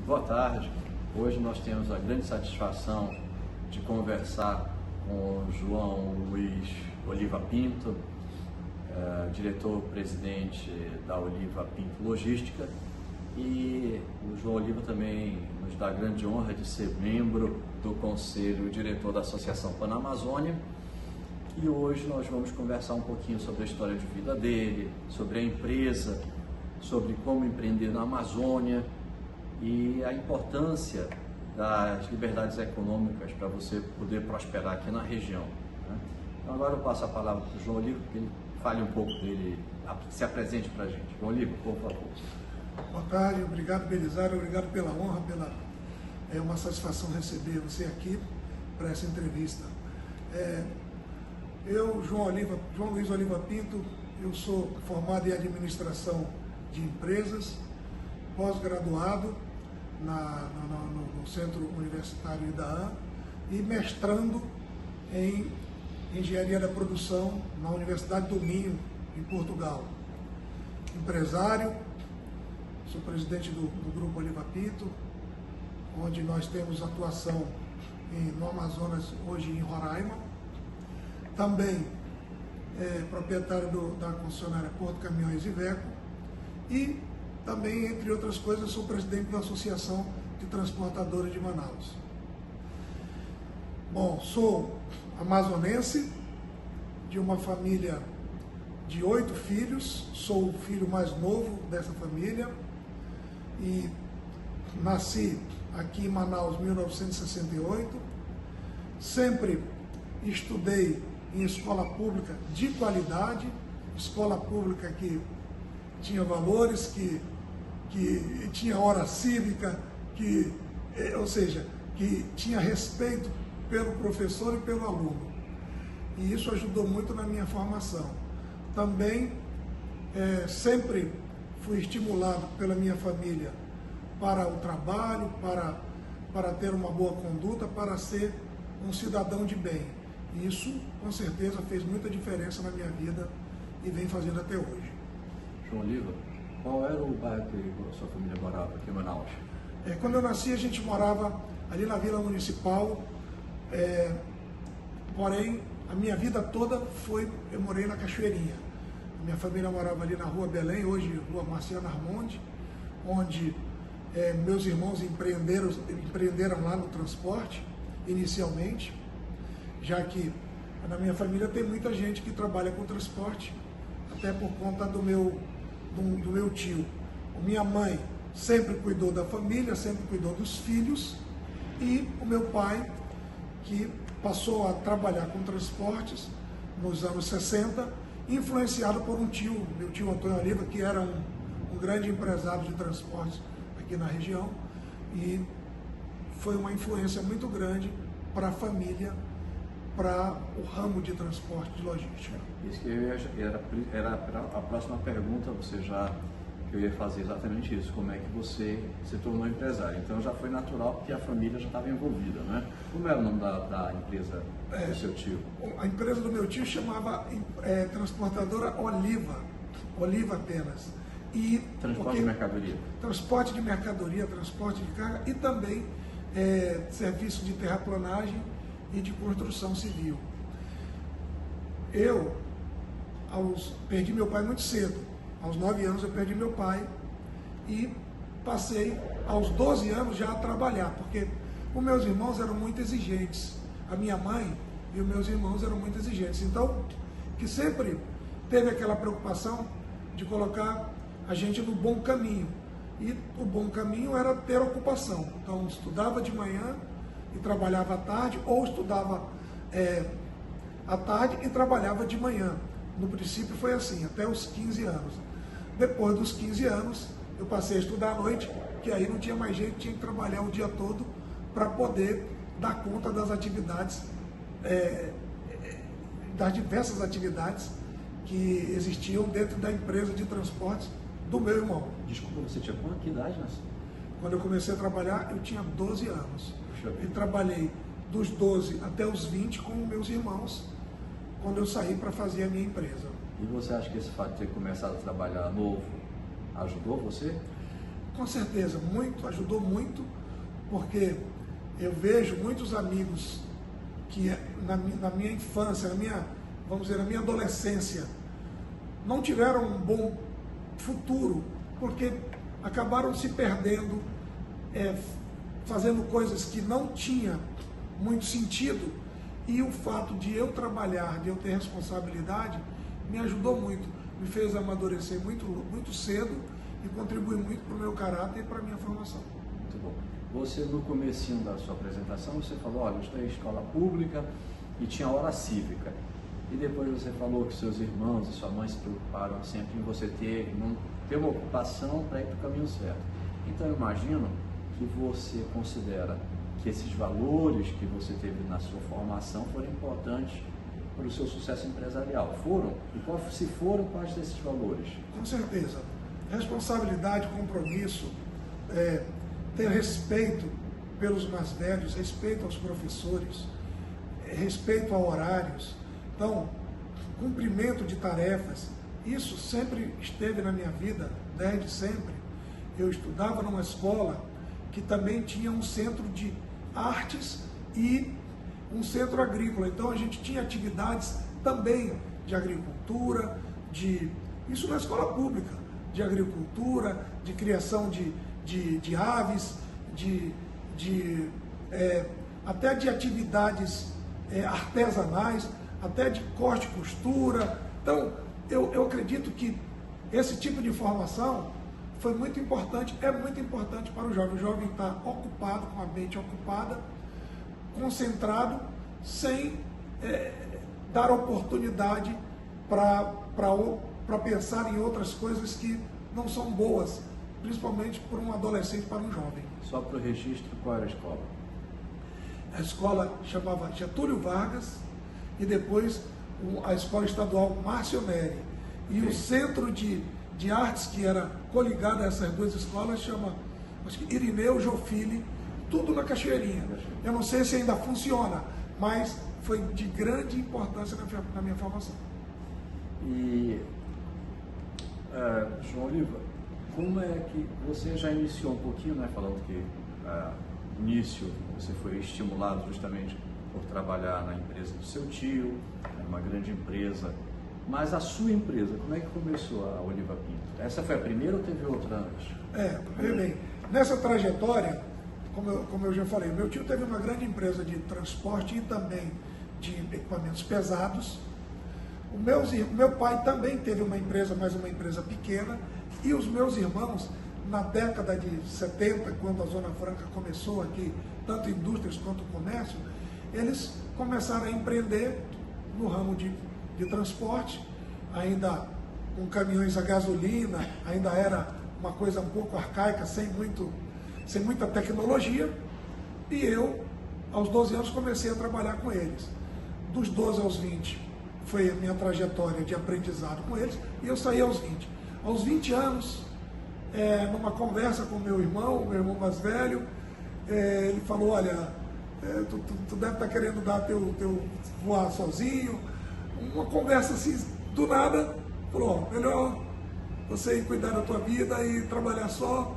Boa tarde. Hoje nós temos a grande satisfação de conversar com o João Luiz Oliva Pinto, diretor-presidente da Oliva Pinto Logística, e o João Oliva também nos dá a grande honra de ser membro do Conselho Diretor da Associação Panamazônia. E hoje nós vamos conversar um pouquinho sobre a história de vida dele, sobre a empresa, sobre como empreender na Amazônia e a importância das liberdades econômicas para você poder prosperar aqui na região, né? Então agora eu passo a palavra para o João Oliva, que ele fale um pouco dele, se apresente para a gente. João Oliva, por favor. Boa tarde, obrigado Belisário, obrigado pela honra, é uma satisfação receber você aqui para essa entrevista. Eu, João Luiz Oliva Pinto, eu sou formado em administração de empresas, pós-graduado no Centro Universitário IDAAN e mestrando em Engenharia da Produção na Universidade do Minho, em Portugal. Empresário, sou presidente do Grupo Oliva Pinto, onde nós temos atuação no Amazonas, hoje em Roraima. Também proprietário da concessionária Porto Caminhões Iveco e também, entre outras coisas, sou presidente da Associação de Transportadores de Manaus. Bom, sou amazonense, de uma família de 8 filhos, sou o filho mais novo dessa família e nasci aqui em Manaus em 1968, sempre estudei em escola pública de qualidade, escola pública que tinha valores, que tinha hora cívica, ou seja, que tinha respeito pelo professor e pelo aluno. E isso ajudou muito na minha formação. Também sempre fui estimulado pela minha família para o trabalho, para ter uma boa conduta, para ser um cidadão de bem. E isso, com certeza, fez muita diferença na minha vida e vem fazendo até hoje. João Oliva, qual era o bairro que a sua família morava aqui em Manaus? Quando eu nasci, a gente morava ali na Vila Municipal, porém, a minha vida toda eu morei na Cachoeirinha. Minha família morava ali na Rua Belém, hoje Rua Marciano Armonde, onde meus irmãos empreenderam lá no transporte, inicialmente, já que na minha família tem muita gente que trabalha com transporte, até por conta do meu tio. Minha mãe sempre cuidou da família, sempre cuidou dos filhos, e o meu pai, que passou a trabalhar com transportes nos anos 60, influenciado por um tio, meu tio Antônio Oliva, que era um grande empresário de transportes aqui na região, e foi uma influência muito grande para a família, para o ramo de transporte de logística. Isso que era a próxima pergunta, que eu ia fazer exatamente isso, como é que você se tornou empresário? Então já foi natural porque a família já estava envolvida, né? Como era o nome da empresa do seu tio? A empresa do meu tio chamava Transportadora Oliva, Oliva apenas. E transporte de mercadoria? Transporte de mercadoria, transporte de carga e também serviço de terraplanagem e de construção civil. Eu perdi meu pai muito cedo. Aos 9 anos eu perdi meu pai e passei aos 12 anos já a trabalhar, porque os meus irmãos eram muito exigentes. A minha mãe e os meus irmãos eram muito exigentes. Então, que sempre teve aquela preocupação de colocar a gente no bom caminho. E o bom caminho era ter ocupação. Então, estudava de manhã e trabalhava à tarde, ou estudava à tarde e trabalhava de manhã. No princípio foi assim, até os 15 anos. Depois dos 15 anos, eu passei a estudar à noite, que aí não tinha mais jeito, tinha que trabalhar o dia todo para poder dar conta das atividades, das diversas atividades que existiam dentro da empresa de transportes do meu irmão. Desculpa, você tinha que idade, né? Quando eu comecei a trabalhar, eu tinha 12 anos. E trabalhei dos 12 até os 20 com meus irmãos, quando eu saí para fazer a minha empresa. E você acha que esse fato de ter começado a trabalhar novo ajudou você? Com certeza, muito, ajudou muito, porque eu vejo muitos amigos que na minha infância, vamos dizer, na minha adolescência, não tiveram um bom futuro, porque acabaram se perdendo, fazendo coisas que não tinha muito sentido, e o fato de eu trabalhar, de eu ter responsabilidade, me ajudou muito, me fez amadurecer muito, muito cedo e contribuir muito para o meu caráter e para a minha formação. Muito bom. Você, no comecinho da sua apresentação, você falou, olha, eu estudei em escola pública e tinha hora cívica. E depois você falou que seus irmãos e sua mãe se preocuparam sempre em você ter uma ocupação para ir para o caminho certo. Então, eu imagino que você considera que esses valores que você teve na sua formação foram importantes para o seu sucesso empresarial. Foram? E se foram, quais desses valores? Com certeza. Responsabilidade, compromisso, ter respeito pelos mais velhos, respeito aos professores, respeito a horários. Então, cumprimento de tarefas, isso sempre esteve na minha vida, desde sempre. Eu estudava numa escola que também tinha um centro de artes e um centro agrícola. Então, a gente tinha atividades também de agricultura, isso na escola pública, de agricultura, de criação de aves, até de atividades artesanais, até de corte e costura. Então, eu acredito que esse tipo de formação foi muito importante, é muito importante para o jovem. O jovem está ocupado, com a mente ocupada, concentrado, sem dar oportunidade para pensar em outras coisas que não são boas, principalmente para um adolescente, para um jovem. Só para o registro, qual era a escola? A escola chamava Getúlio Vargas e depois a escola estadual Márcio Neri. E o centro de artes que era coligado a essas duas escolas chama, acho que Irineu Jofili, tudo na Cachoeirinha. Eu não sei se ainda funciona, mas foi de grande importância na minha formação. E, João Oliva, como é que você já iniciou um pouquinho, né, falando que no início você foi estimulado justamente por trabalhar na empresa do seu tio, uma grande empresa, mas a sua empresa, como é que começou a Oliva Pinto? Essa foi a primeira ou teve outra antes? Bem, nessa trajetória, como eu já falei, meu tio teve uma grande empresa de transporte e também de equipamentos pesados. Meu pai também teve uma empresa, mas uma empresa pequena, e os meus irmãos, na década de 70, quando a Zona Franca começou aqui, tanto indústrias quanto comércio, eles começaram a empreender no ramo de transporte, ainda com caminhões a gasolina, ainda era uma coisa um pouco arcaica, sem muita tecnologia, e eu, aos 12 anos, comecei a trabalhar com eles. Dos 12 aos 20 foi a minha trajetória de aprendizado com eles, e eu saí aos 20. Aos 20 anos, numa conversa com meu irmão mais velho, ele falou, olha, tu deve estar querendo dar teu voar sozinho. Uma conversa assim, do nada, falou, melhor você ir cuidar da tua vida e trabalhar só,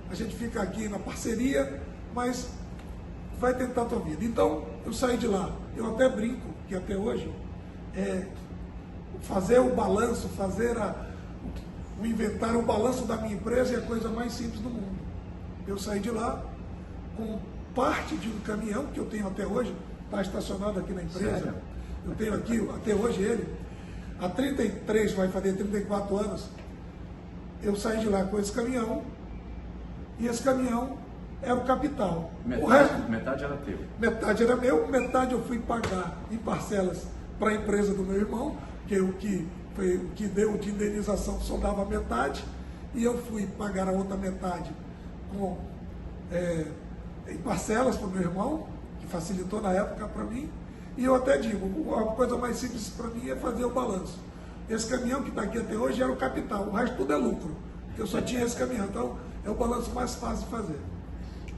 a gente fica aqui na parceria, mas vai tentar a tua vida. Então, eu saí de lá. Eu até brinco que até hoje, fazer o balanço, o inventário, o balanço da minha empresa é a coisa mais simples do mundo. Eu saí de lá com parte de um caminhão que eu tenho até hoje, está estacionado aqui na empresa. Sério? Eu tenho aqui, até hoje ele, há 33, vai fazer 34 anos, eu saí de lá com esse caminhão, e esse caminhão era o capital. Metade era teu? Metade era meu, metade eu fui pagar em parcelas para a empresa do meu irmão, que o que deu de indenização só dava metade, e eu fui pagar a outra metade em parcelas para o meu irmão, que facilitou na época para mim. E eu até digo, a coisa mais simples para mim é fazer o balanço. Esse caminhão que está aqui até hoje era o capital, o resto tudo é lucro, porque eu só tinha esse caminhão, então é o balanço mais fácil de fazer.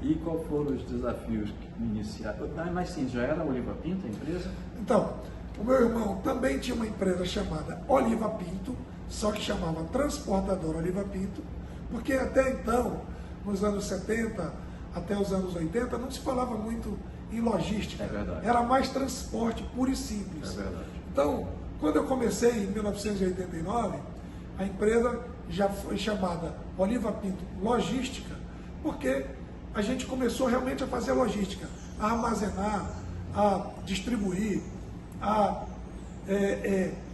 E qual foram os desafios iniciais? Mas sim, já era a Oliva Pinto, a empresa? Então, o meu irmão também tinha uma empresa chamada Oliva Pinto, só que chamava Transportadora Oliva Pinto, Porque até então, nos anos 70 até os anos 80, não se falava muito em logística. É verdade. Era mais transporte puro e simples. É verdade. Então, quando eu comecei em 1989, a empresa já foi chamada Oliva Pinto Logística, porque a gente começou realmente a fazer logística, a armazenar, a distribuir, a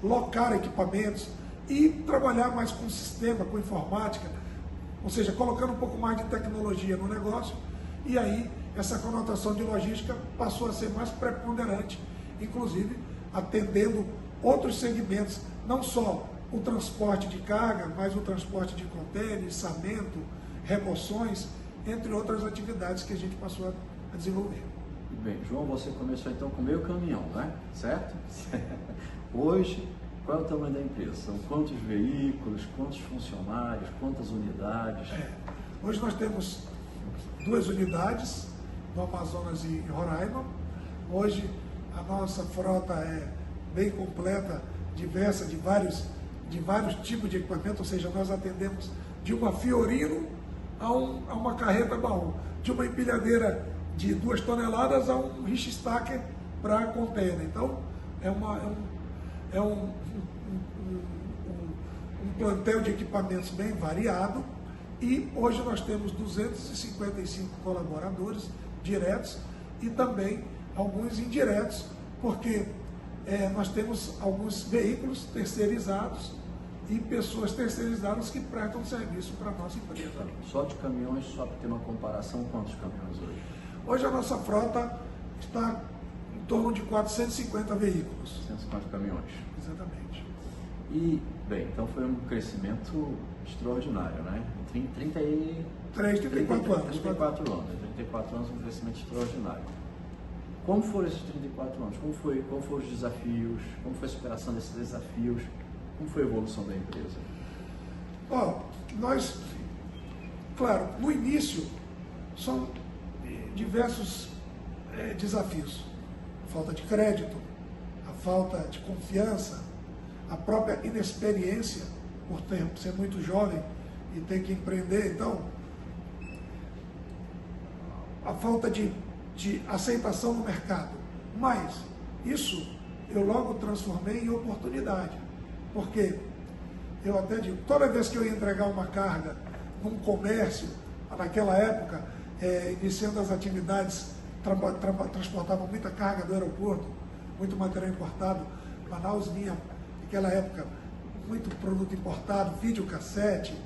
locar equipamentos e trabalhar mais com sistema, com informática, ou seja, colocando um pouco mais de tecnologia no negócio, e aí essa conotação de logística passou a ser mais preponderante, inclusive atendendo outros segmentos, não só o transporte de carga, mas o transporte de contêiner, içamento, remoções, entre outras atividades que a gente passou a desenvolver. Bem, João, você começou então com meio caminhão, né? Certo? Hoje, qual é o tamanho da empresa? São quantos veículos, quantos funcionários, quantas unidades? Hoje nós temos 2 unidades no Amazonas e Roraima. Hoje a nossa frota é bem completa, diversa, de vários tipos de equipamento, ou seja, nós atendemos de uma Fiorino a uma carreta baú, de uma empilhadeira de 2 toneladas a um Richtstacker para container. Então, é um plantel de equipamentos bem variado, e hoje nós temos 255 colaboradores diretos e também alguns indiretos, porque nós temos alguns veículos terceirizados e pessoas terceirizadas que prestam serviço para a nossa empresa. Só de caminhões, só para ter uma comparação, quantos caminhões hoje? Hoje a nossa frota está em torno de 450 veículos. 150 caminhões. Exatamente. E, bem, então foi um crescimento extraordinário, né? Em 34 anos. 34 anos, um crescimento extraordinário. Como foram esses 34 anos? Como foram os desafios? Como foi a superação desses desafios? Como foi a evolução da empresa? Nós, claro, no início são diversos desafios. A falta de crédito, a falta de confiança, a própria inexperiência por ser muito jovem e ter que empreender. Então, a falta de aceitação no mercado. Mas isso eu logo transformei em oportunidade. Porque eu até digo, toda vez que eu ia entregar uma carga num comércio, naquela época, iniciando as atividades, transportava muita carga do aeroporto, muito material importado. Manaus vinha, naquela época, muito produto importado, videocassete,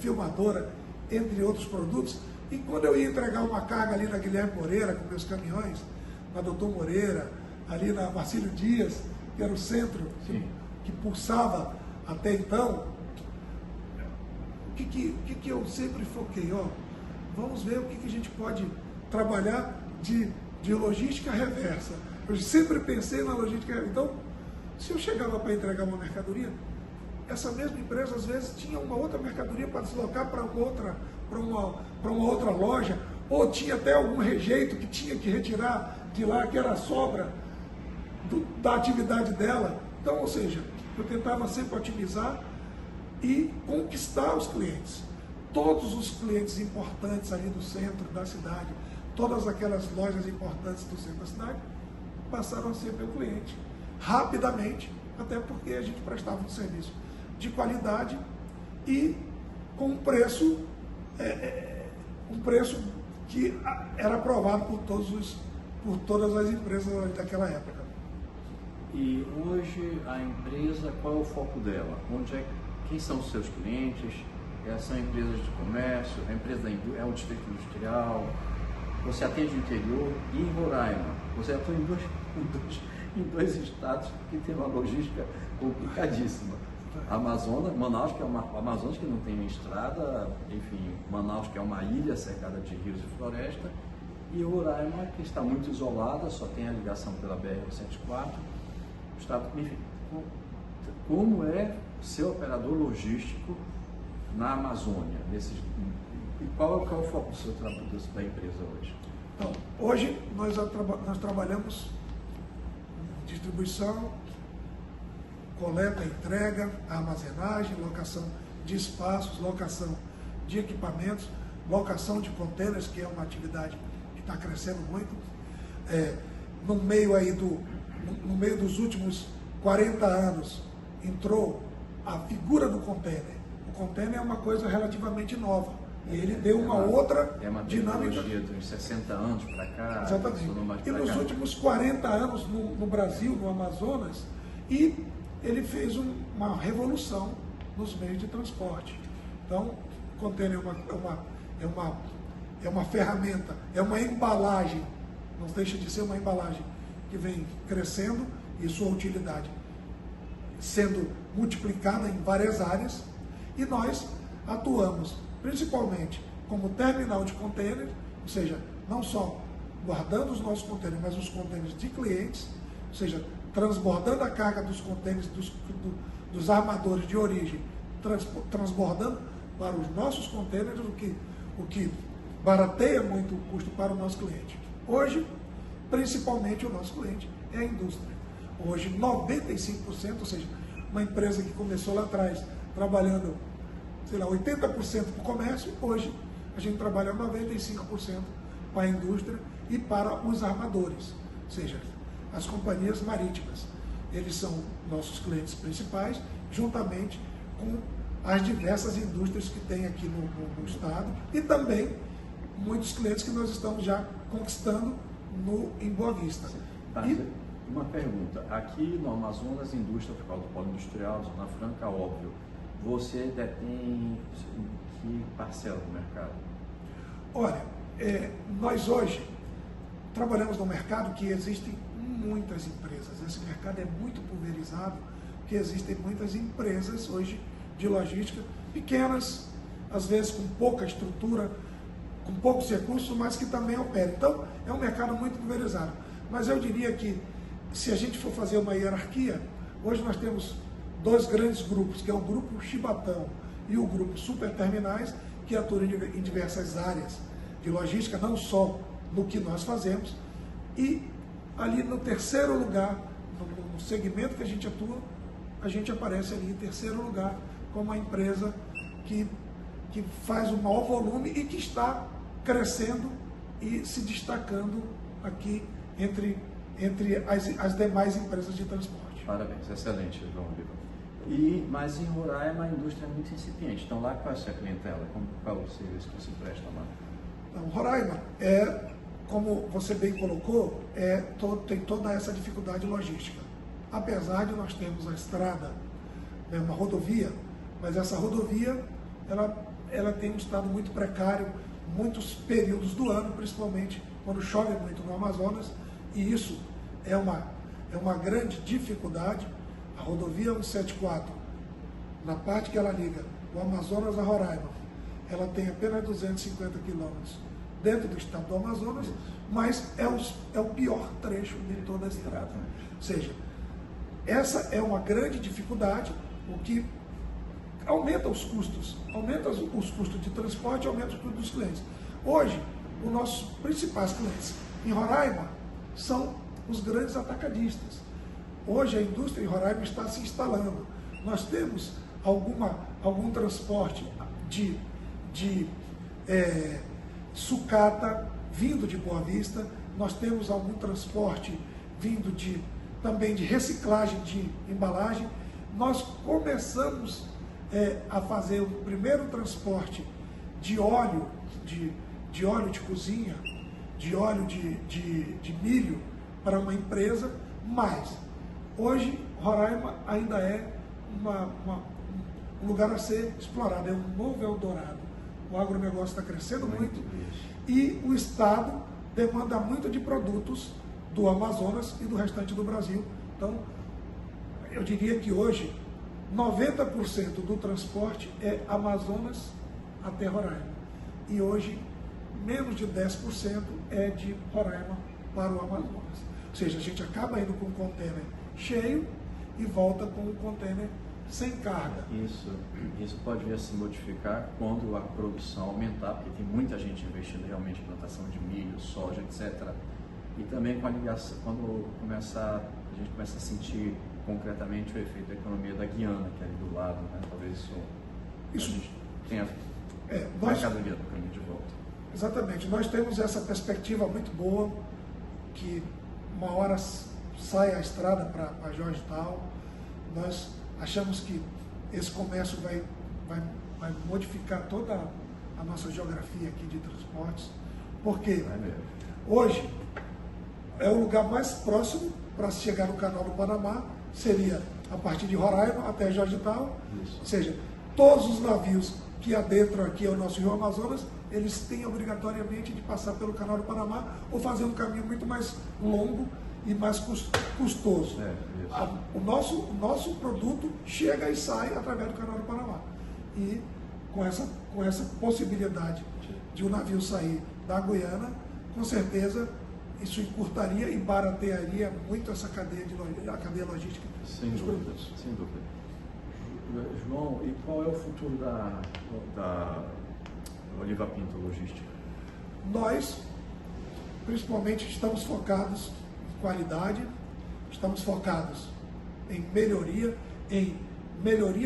filmadora, entre outros produtos. E quando eu ia entregar uma carga ali na Guilherme Moreira, com meus caminhões, na Doutor Moreira, ali na Marcílio Dias, que era o centro que pulsava até então, o que eu sempre foquei? Vamos ver o que a gente pode trabalhar de logística reversa. Eu sempre pensei na logística reversa. Então, se eu chegava para entregar uma mercadoria, essa mesma empresa às vezes tinha uma outra mercadoria para deslocar para uma outra loja, ou tinha até algum rejeito que tinha que retirar de lá, que era a sobra da atividade dela. Então, ou seja, eu tentava sempre otimizar e conquistar os clientes. Todos os clientes importantes ali do centro da cidade, todas aquelas lojas importantes do centro da cidade, passaram a ser meu cliente rapidamente, até porque a gente prestava um serviço de qualidade e com um preço que era aprovado por todas as empresas daquela época. E hoje a empresa, qual é o foco dela? Quem são os seus clientes? São empresas de comércio? É um distrito industrial? Você atende o interior? E em Roraima? Você atua em dois estados que tem uma logística complicadíssima. Manaus, que é Amazonas, que não tem estrada, enfim, Manaus, que é uma ilha cercada de rios e floresta, e Roraima, que está muito isolada, só tem a ligação pela BR-104. Enfim, como é ser operador logístico na Amazônia? E qual é o foco do seu trabalho da empresa hoje? Então, hoje nós trabalhamos distribuição, coleta, entrega, armazenagem, locação de espaços, locação de equipamentos, locação de contêineres, que é uma atividade que está crescendo muito. No meio dos últimos 40 anos, entrou a figura do contêiner. O contêiner é uma coisa relativamente nova. E ele deu uma outra dinâmica. Tecnologia de uns 60 anos para cá. Exatamente. E nos últimos 40 anos no Brasil, no Amazonas, e ele fez uma revolução nos meios de transporte. Então, o container é uma ferramenta, é uma embalagem, não deixa de ser uma embalagem que vem crescendo e sua utilidade sendo multiplicada em várias áreas, e nós atuamos principalmente como terminal de contêiner, ou seja, não só guardando os nossos contêineres, mas os contêineres de clientes, ou seja, transbordando a carga dos contêineres dos armadores de origem, transbordando para os nossos contêineres, o que barateia muito o custo para o nosso cliente. Hoje, principalmente o nosso cliente é a indústria. Hoje, 95%, ou seja, uma empresa que começou lá atrás trabalhando, 80% para o comércio, hoje a gente trabalha 95% para a indústria e para os armadores, ou seja, as companhias marítimas. Eles são nossos clientes principais, juntamente com as diversas indústrias que tem aqui no estado, e também muitos clientes que nós estamos já conquistando em Boa Vista. Uma pergunta, aqui no Amazonas, indústria tropical do polo industrial, Zona Franca, óbvio, você detém que parcela do mercado? Olha, nós hoje trabalhamos num mercado que existem muitas empresas. Esse mercado é muito pulverizado, porque existem muitas empresas hoje de logística, pequenas, às vezes com pouca estrutura, com poucos recursos, mas que também operam. Então, é um mercado muito pulverizado. Mas eu diria que, se a gente for fazer uma hierarquia, hoje nós temos dois grandes grupos, que é o grupo Chibatão e o grupo Superterminais, que atuam em diversas áreas de logística, não só no que nós fazemos. E ali no terceiro lugar, no segmento que a gente atua, a gente aparece ali em terceiro lugar como uma empresa que faz o maior volume e que está crescendo e se destacando aqui entre as demais empresas de transporte. Parabéns, excelente, João Viva. Mas em Roraima a indústria é muito incipiente. Então lá qual é a sua clientela? Qual é o serviço que você presta lá? Então, Roraima como você bem colocou, tem toda essa dificuldade logística. Apesar de nós termos a estrada, uma rodovia, mas essa rodovia ela tem um estado muito precário, muitos períodos do ano, principalmente quando chove muito no Amazonas, e isso é uma grande dificuldade. A rodovia 174, na parte que ela liga o Amazonas a Roraima, ela tem apenas 250 quilômetros dentro do estado do Amazonas, mas é o pior trecho de toda a estrada. Ou seja, essa é uma grande dificuldade, o que aumenta os custos de transporte, aumenta os custos dos clientes. Hoje, os nossos principais clientes em Roraima são os grandes atacadistas. Hoje a indústria em Roraima está se instalando. Nós temos algum transporte de sucata vindo de Boa Vista, nós temos algum transporte vindo também de reciclagem de embalagem. Nós começamos a fazer o primeiro transporte de óleo, de óleo de cozinha, de óleo de milho para uma empresa, mas hoje Roraima ainda é um lugar a ser explorado, é um novo Eldorado. O agronegócio está crescendo muito e o Estado demanda muito de produtos do Amazonas e do restante do Brasil. Então, eu diria que hoje 90% do transporte é Amazonas até Roraima. E hoje, menos de 10% é de Roraima para o Amazonas. Ou seja, a gente acaba indo com um contêiner cheio e volta com um contêiner sem carga. Isso pode vir a se modificar quando a produção aumentar, porque tem muita gente investindo realmente em plantação de milho, soja, etc. E também com a ligação, quando a gente começa a sentir concretamente o efeito da economia da Guiana, que é ali do lado, né? Talvez isso a gente tenha mercadoria do caminho de volta. Exatamente. Nós temos essa perspectiva muito boa, que uma hora sai a estrada para Georgetown. Nós achamos que esse comércio vai modificar toda a nossa geografia aqui de transportes, porque hoje é o lugar mais próximo para se chegar no Canal do Panamá, seria a partir de Roraima até Georgetown. Isso. Ou seja, todos os navios que adentram aqui ao nosso Rio Amazonas, eles têm obrigatoriamente de passar pelo Canal do Panamá ou fazer um caminho muito mais longo e mais custoso. O nosso produto chega e sai através do Canal do Panamá. E com essa possibilidade de um navio sair da Guiana, com certeza isso encurtaria e baratearia muito essa cadeia logística dos produtos. Sem dúvida. João, e qual é o futuro da Oliva Pinto Logística? Nós, principalmente, estamos focados em qualidade, estamos focados em melhoria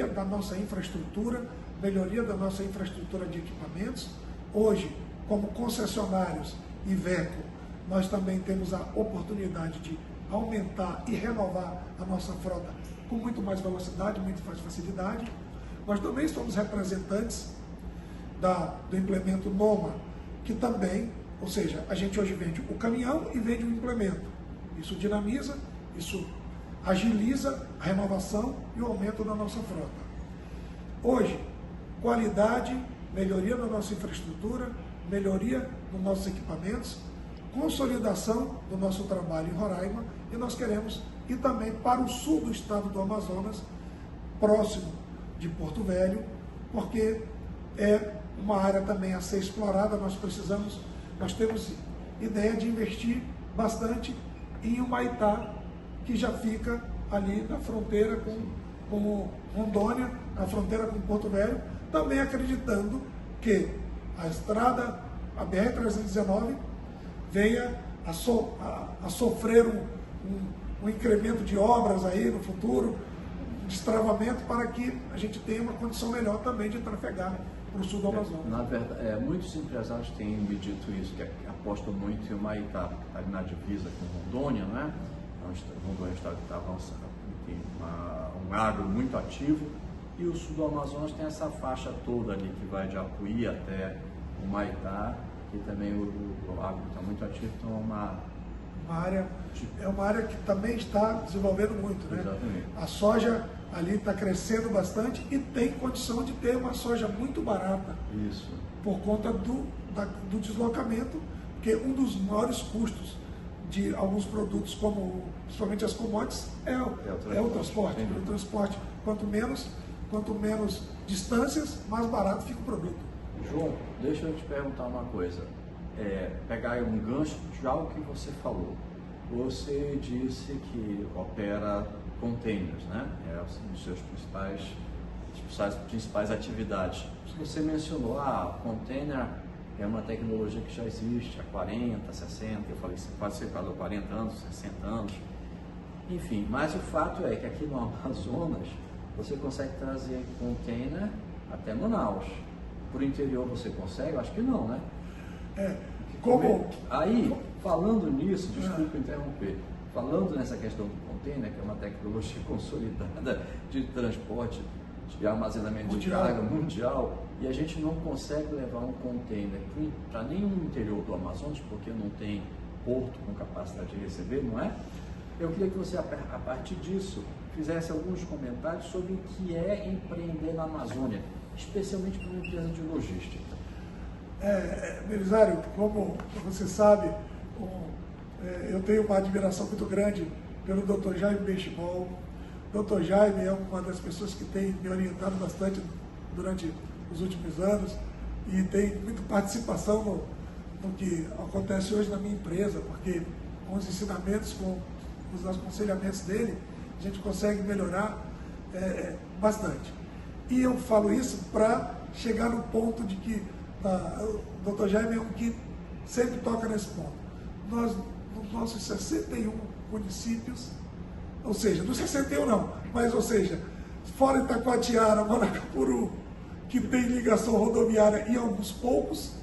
da nossa infraestrutura, melhoria da nossa infraestrutura de equipamentos. Hoje, como concessionários Iveco, nós também temos a oportunidade de aumentar e renovar a nossa frota com muito mais velocidade, muito mais facilidade. Nós também somos representantes do implemento NOMA, que também, ou seja, a gente hoje vende o caminhão e vende o implemento. Isso dinamiza, isso agiliza a renovação e o aumento da nossa frota. Hoje, qualidade, melhoria na nossa infraestrutura, melhoria nos nossos equipamentos, consolidação do nosso trabalho em Roraima, e nós queremos ir também para o sul do estado do Amazonas, próximo de Porto Velho, porque é uma área também a ser explorada. Nós temos ideia de investir bastante em Humaitá, que já fica ali na fronteira com Rondônia, na fronteira com Porto Velho, também acreditando que a estrada, a BR-319, venha a sofrer um incremento de obras aí no futuro, um destravamento, para que a gente tenha uma condição melhor também de trafegar para o sul do Amazonas. Na verdade, muitos empresários têm me dito isso, que apostam muito em Humaitá, ali na divisa com Rondônia, né? Rondônia está avançando, tem um agro muito ativo, e o sul do Amazonas tem essa faixa toda ali que vai de Apuí até Humaitá, e também o agro está muito ativo, então é uma área que também está desenvolvendo muito, né? Exatamente. A soja ali está crescendo bastante e tem condição de ter uma soja muito barata. Isso. Por conta do deslocamento, porque um dos maiores custos de alguns produtos, como principalmente as commodities, é o transporte. O transporte, quanto menos distâncias, mais barato fica o produto. João, deixa eu te perguntar uma coisa. Pegar aí um gancho de algo que você falou. Você disse que opera containers, né? É uma das suas principais atividades. Você mencionou, container é uma tecnologia que já existe há 40, 60, eu falei, pode ser 40 anos, 60 anos, enfim, mas o fato é que aqui no Amazonas você consegue trazer container até Manaus. Por interior você consegue? Eu acho que não, né? Aí, falando nisso, desculpa interromper, falando nessa questão do container, que é uma tecnologia consolidada de transporte, de armazenamento de carga mundial, e a gente não consegue levar um container para nenhum interior do Amazonas, porque não tem porto com capacidade de receber, não é? Eu queria que você, a partir disso, fizesse alguns comentários sobre o que é empreender na Amazônia, especialmente para uma empresa de logística. Belisário, como você sabe, eu tenho uma admiração muito grande pelo Dr. Jaime Benchimol. Dr. Jaime é uma das pessoas que tem me orientado bastante durante os últimos anos e tem muita participação no que acontece hoje na minha empresa, porque com os ensinamentos, com os aconselhamentos dele, a gente consegue melhorar bastante. E eu falo isso para chegar no ponto de que o Dr. Jaime é um que sempre toca nesse ponto. Nós, nos nossos 61 municípios, ou seja, dos 61 não, mas ou seja, fora Itacoatiara, Manacapuru que tem ligação rodoviária e alguns poucos,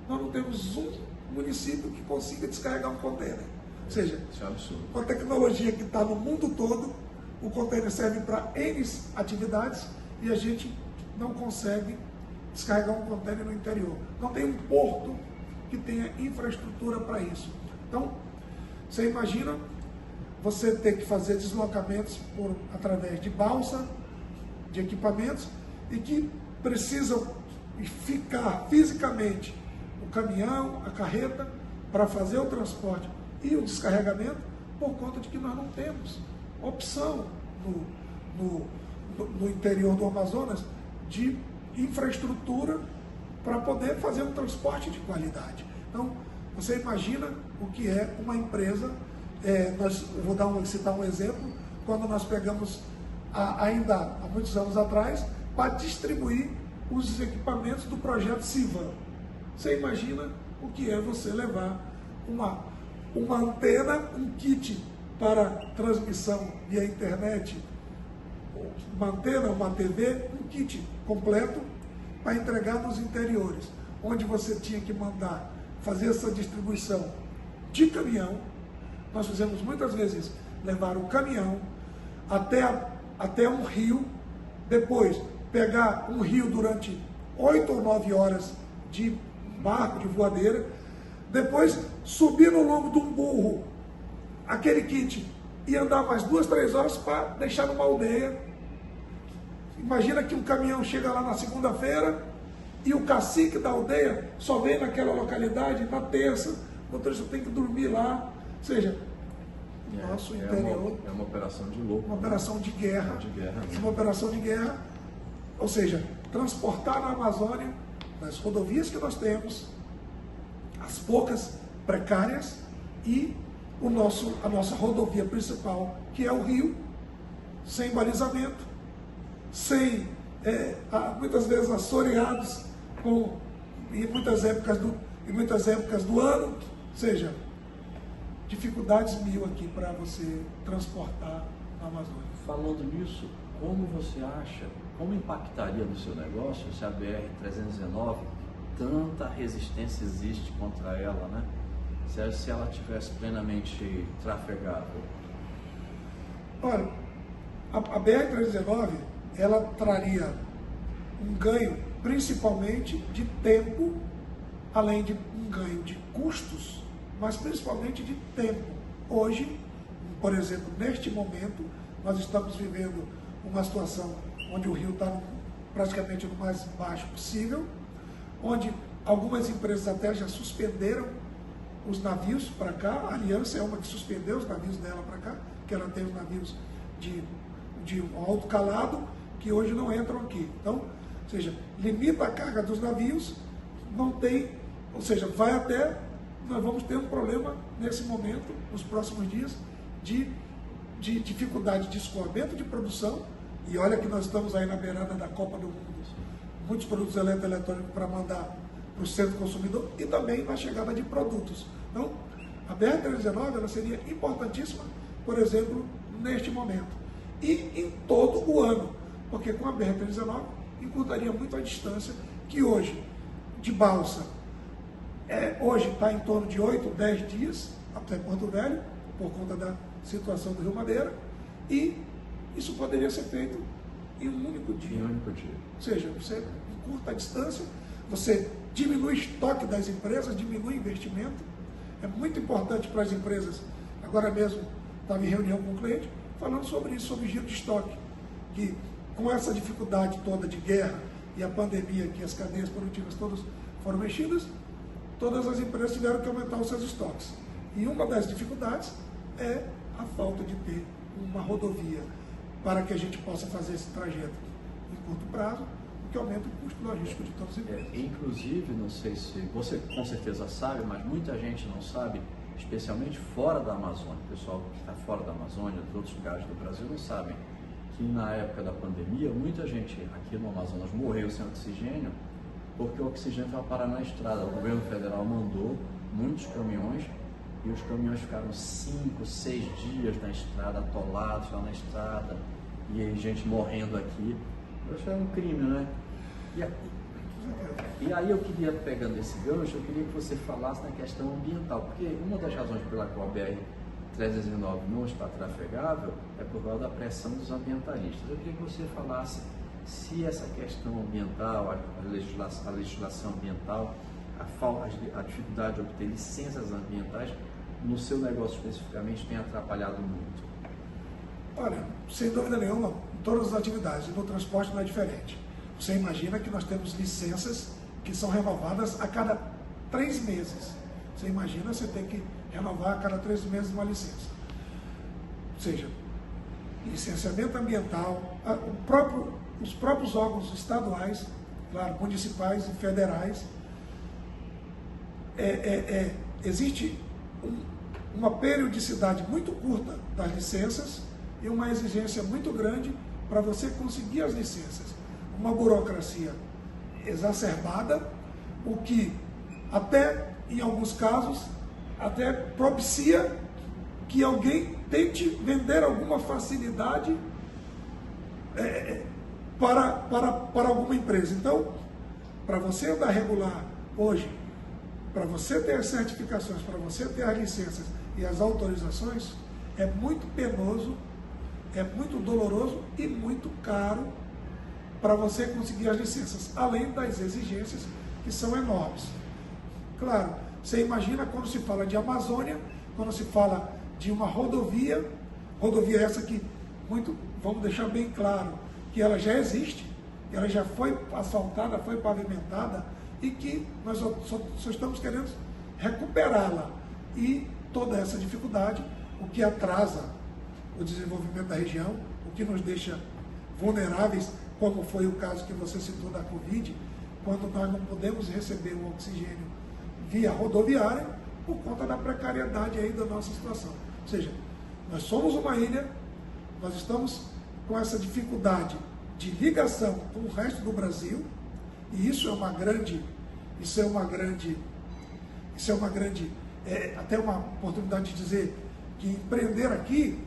nós não temos um município que consiga descarregar um container. Ou seja, isso é absurdo. com a tecnologia que está no mundo todo, o container serve para N atividades e a gente não consegue descarregar um container no interior. Não tem um porto que tenha infraestrutura para isso. Então, você imagina você ter que fazer deslocamentos através de balsa, de equipamentos, e que precisam ficar fisicamente o caminhão, a carreta, para fazer o transporte e o descarregamento, por conta de que nós não temos opção no interior do Amazonas de infraestrutura para poder fazer um transporte de qualidade. Então, você imagina o que é uma empresa, citar um exemplo, quando nós pegamos, ainda há muitos anos atrás, para distribuir os equipamentos do projeto Civan. Você imagina o que é você levar uma antena, um kit para transmissão via internet, uma antena, uma TV, um kit completo para entregar nos interiores, onde você tinha que mandar fazer essa distribuição de caminhão. Nós fizemos muitas vezes levar o caminhão até um rio, depois pegar um rio durante 8 ou 9 horas de barco, de voadeira, depois subir no lombo de um burro aquele kit e andar mais 2, 3 horas para deixar numa aldeia. Imagina que um caminhão chega lá na segunda-feira e o cacique da aldeia só vem naquela localidade na terça, o motorista tem que dormir lá. Ou seja, nosso interior é uma operação de louco. Uma operação de guerra. Né? Uma operação de guerra. Ou seja, transportar na Amazônia, nas rodovias que nós temos, as poucas precárias e a nossa rodovia principal, que é o rio, sem balizamento, sem, muitas vezes assoreados em muitas épocas do ano, ou seja, dificuldades mil aqui para você transportar na Amazônia. Falando nisso, como impactaria no seu negócio se a BR-319, tanta resistência existe contra ela, né? Se ela tivesse plenamente trafegável? Olha, a BR-319, ela traria um ganho principalmente de tempo, além de um ganho de custos, mas principalmente de tempo. Hoje, por exemplo, neste momento, nós estamos vivendo uma situação onde o rio está praticamente no mais baixo possível, onde algumas empresas até já suspenderam os navios para cá. A Aliança é uma que suspendeu os navios dela para cá, que ela tem os navios de alto calado, que hoje não entram aqui. Então, ou seja, limita a carga dos navios, não tem, ou seja, nós vamos ter um problema nesse momento, nos próximos dias, de dificuldade de escoamento de produção. E olha que nós estamos aí na beirada da Copa do Mundo, muitos produtos eletrônicos para mandar para o centro consumidor e também na chegada de produtos. Então, a BR-319 ela seria importantíssima, por exemplo, neste momento. E em todo o ano, porque com a BR-319 encurtaria muito a distância que hoje, de balsa, hoje está em torno de 8, 10 dias até Porto Velho, por conta da situação do Rio Madeira, e isso poderia ser feito em um único dia. Ou seja, você encurta a distância, você diminui o estoque das empresas, diminui o investimento. É muito importante para as empresas. Agora mesmo estava em reunião com o cliente falando sobre isso, sobre giro de estoque, que com essa dificuldade toda de guerra e a pandemia, que as cadeias produtivas todas foram mexidas, todas as empresas tiveram que aumentar os seus estoques. E uma das dificuldades é a falta de ter uma rodovia para que a gente possa fazer esse trajeto em curto prazo, o que aumenta o custo logístico de todas as empresas. Inclusive, não sei se você com certeza sabe, mas muita gente não sabe, especialmente fora da Amazônia, o pessoal que está fora da Amazônia, de outros lugares do Brasil, não sabem que na época da pandemia, muita gente aqui no Amazonas morreu sem oxigênio, porque o oxigênio estava parado na estrada. O governo federal mandou muitos caminhões e os caminhões ficaram 5, 6 dias na estrada, atolados lá na estrada, e aí gente morrendo aqui. Isso é um crime, né? E aí eu queria, pegando esse gancho, eu queria que você falasse na questão ambiental, porque uma das razões pela qual a BR-319 não está trafegável é por causa da pressão dos ambientalistas. Eu queria que você falasse se essa questão ambiental, a legislação ambiental, a dificuldade de obter licenças ambientais, no seu negócio especificamente, tem atrapalhado muito. Olha, sem dúvida nenhuma, em todas as atividades, e no transporte não é diferente. Você imagina que nós temos licenças que são renovadas a cada 3 meses. Você imagina você ter que renovar a cada 3 meses uma licença. Ou seja, licenciamento ambiental, os próprios órgãos estaduais, claro, municipais e federais, existe uma periodicidade muito curta das licenças e uma exigência muito grande para você conseguir as licenças. Uma burocracia exacerbada, o que até, em alguns casos, até propicia que alguém tente vender alguma facilidade para alguma empresa. Então, para você andar regular hoje, para você ter as certificações, para você ter as licenças e as autorizações, é muito penoso, é muito doloroso e muito caro para você conseguir as licenças, além das exigências que são enormes. Claro, você imagina quando se fala de Amazônia, quando se fala de uma rodovia essa que, vamos deixar bem claro, que ela já existe, ela já foi asfaltada, foi pavimentada e que nós só estamos querendo recuperá-la. E toda essa dificuldade, o que atrasa o desenvolvimento da região, o que nos deixa vulneráveis, como foi o caso que você citou da Covid, quando nós não podemos receber o oxigênio via rodoviária por conta da precariedade aí da nossa situação. Ou seja, nós somos uma ilha, nós estamos com essa dificuldade de ligação com o resto do Brasil, e isso é uma grande, até uma oportunidade de dizer que empreender aqui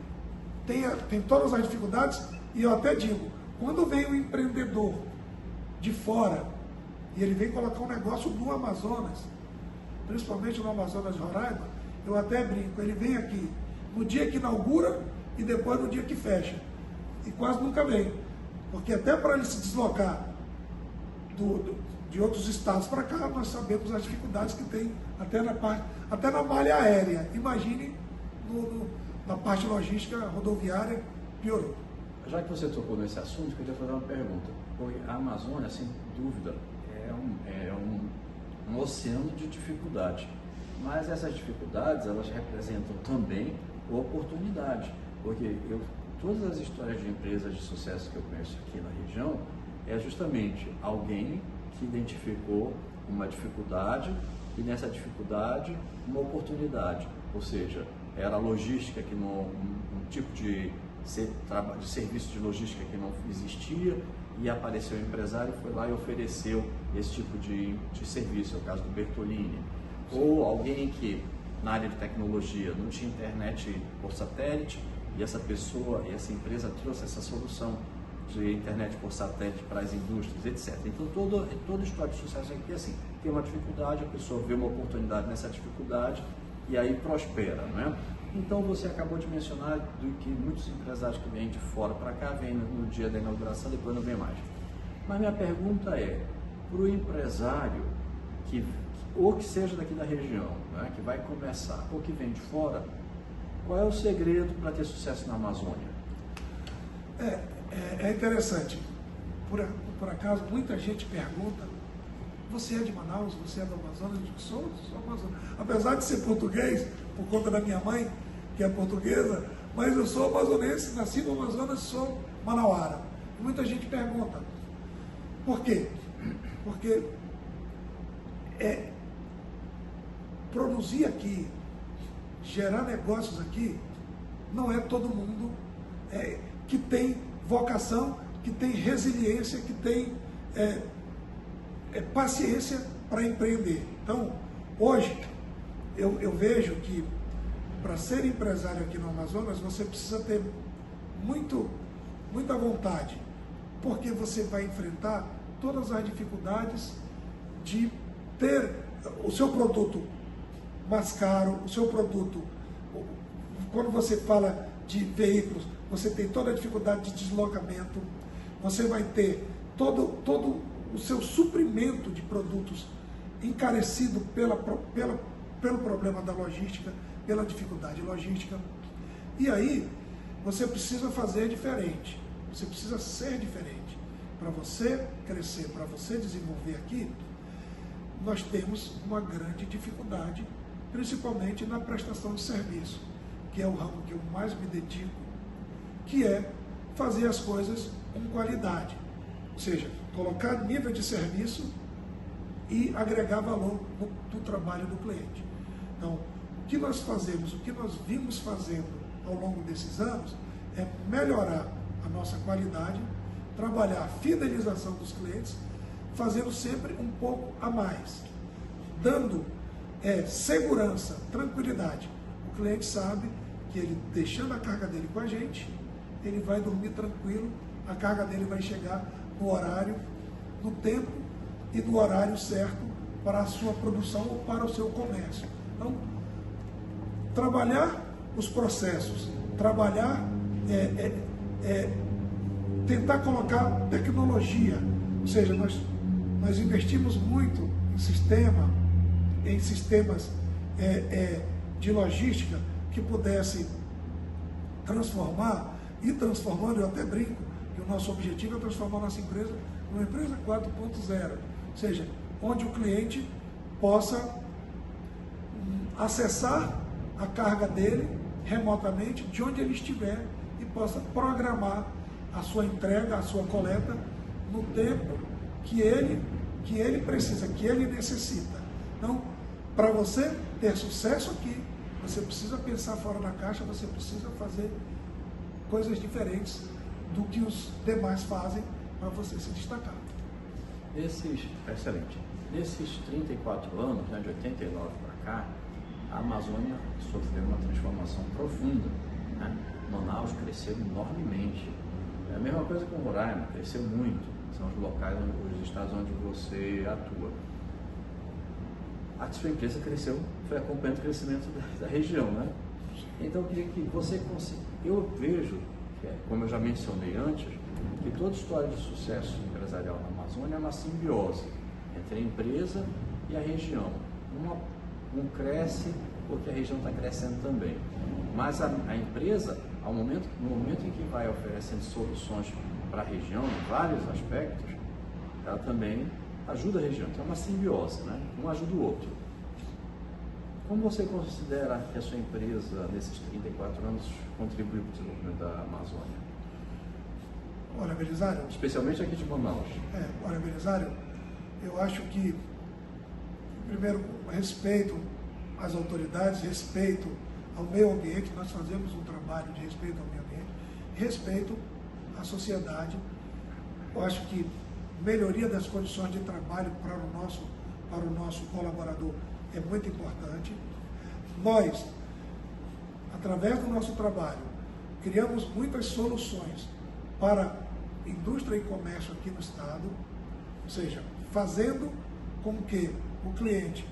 tem todas as dificuldades, e eu até digo, quando vem um empreendedor de fora e ele vem colocar um negócio no Amazonas, principalmente no Amazonas de Roraima, eu até brinco, ele vem aqui no dia que inaugura e depois no dia que fecha, e quase nunca vem, porque até para ele se deslocar de outros estados para cá, nós sabemos as dificuldades que tem até na malha aérea. Imagine na parte logística rodoviária, piorou. Já que você tocou nesse assunto, eu queria fazer uma pergunta. A Amazônia, sem dúvida, é um oceano de dificuldade, mas essas dificuldades, elas representam também oportunidade, porque todas as histórias de empresas de sucesso que eu conheço aqui na região, é justamente alguém que identificou uma dificuldade e nessa dificuldade uma oportunidade, ou seja, era a logística que não, um tipo de serviço de logística que não existia e apareceu um empresário, foi lá e ofereceu esse tipo de serviço, é o caso do Bertolini. Ou alguém que na área de tecnologia não tinha internet por satélite e essa pessoa, essa empresa trouxe essa solução de internet por satélite para as indústrias, etc. Então toda história de sucesso aqui é assim, tem uma dificuldade, a pessoa vê uma oportunidade nessa dificuldade e aí prospera, não é? Então você acabou de mencionar do que muitos empresários que vêm de fora para cá vêm no dia da inauguração, depois não vem mais. Mas minha pergunta é, para o empresário ou que seja daqui da região, né, que vai começar, ou que vem de fora, qual é o segredo para ter sucesso na Amazônia? É interessante. Por acaso, muita gente pergunta, você é de Manaus, você é do Amazonas? Eu digo, sou Amazonas. Apesar de ser português, por conta da minha mãe, que é portuguesa, mas eu sou amazonense, nasci no Amazonas, sou manauara. E muita gente pergunta, por quê? Porque produzir aqui, gerar negócios aqui, não é todo mundo que tem vocação, que tem resiliência, que tem paciência para empreender. Então, hoje, eu vejo que para ser empresário aqui no Amazonas, você precisa ter muita vontade, porque você vai enfrentar todas as dificuldades de ter o seu produto mais caro, o seu produto, quando você fala de veículos, você tem toda a dificuldade de deslocamento, você vai ter todo o seu suprimento de produtos encarecido pelo problema da logística, pela dificuldade logística. E aí, você precisa fazer diferente, você precisa ser diferente. Para você crescer, para você desenvolver aqui, nós temos uma grande dificuldade, principalmente na prestação de serviço, que é o ramo que eu mais me dedico, que é fazer as coisas com qualidade, ou seja, colocar nível de serviço e agregar valor no trabalho do cliente. Então, o que nós fazemos, o que nós vimos fazendo ao longo desses anos é melhorar a nossa qualidade, trabalhar a fidelização dos clientes, fazendo sempre um pouco a mais, dando segurança, tranquilidade. O cliente sabe que ele, deixando a carga dele com a gente, ele vai dormir tranquilo, a carga dele vai chegar no horário, no tempo e no horário certo para a sua produção ou para o seu comércio. Então, trabalhar os processos, trabalhar, tentar colocar tecnologia, ou seja, nós investimos muito em sistemas de logística que pudessem transformar, e transformando, eu até brinco, que o nosso objetivo é transformar a nossa empresa numa empresa 4.0, ou seja, onde o cliente possa acessar a carga dele remotamente, de onde ele estiver, e possa programar a sua entrega, a sua coleta, no tempo que ele precisa, que ele necessita. Então, para você ter sucesso aqui, você precisa pensar fora da caixa, você precisa fazer coisas diferentes do que os demais fazem para você se destacar. Excelente. Nesses 34 anos, de 89 para cá, a Amazônia sofreu uma transformação profunda. Né? Manaus cresceu enormemente. É a mesma coisa com Roraima, cresceu muito. São os locais, os estados onde você atua. A sua empresa cresceu, foi acompanhando o crescimento da região, né? Então eu queria que você consiga. Eu vejo, como eu já mencionei antes, que toda história de sucesso empresarial na Amazônia é uma simbiose entre a empresa e a região. Um cresce porque a região está crescendo também. Mas a empresa, no momento em que vai oferecendo soluções para a região, em vários aspectos, ela também ajuda a região. Então é uma simbiose, né? Um ajuda o outro. Como você considera que a sua empresa, nesses 34 anos, contribuiu para o desenvolvimento da Amazônia? Olha, Belisário... Especialmente aqui de Manaus. Olha, Belisário, eu acho que, primeiro, respeito às autoridades, respeito ao meio ambiente, nós fazemos um trabalho de respeito ao meio ambiente, respeito à sociedade. Eu acho que melhoria das condições de trabalho para o nosso colaborador é muito importante. Nós, através do nosso trabalho, criamos muitas soluções para indústria e comércio aqui no estado, ou seja, fazendo com que o cliente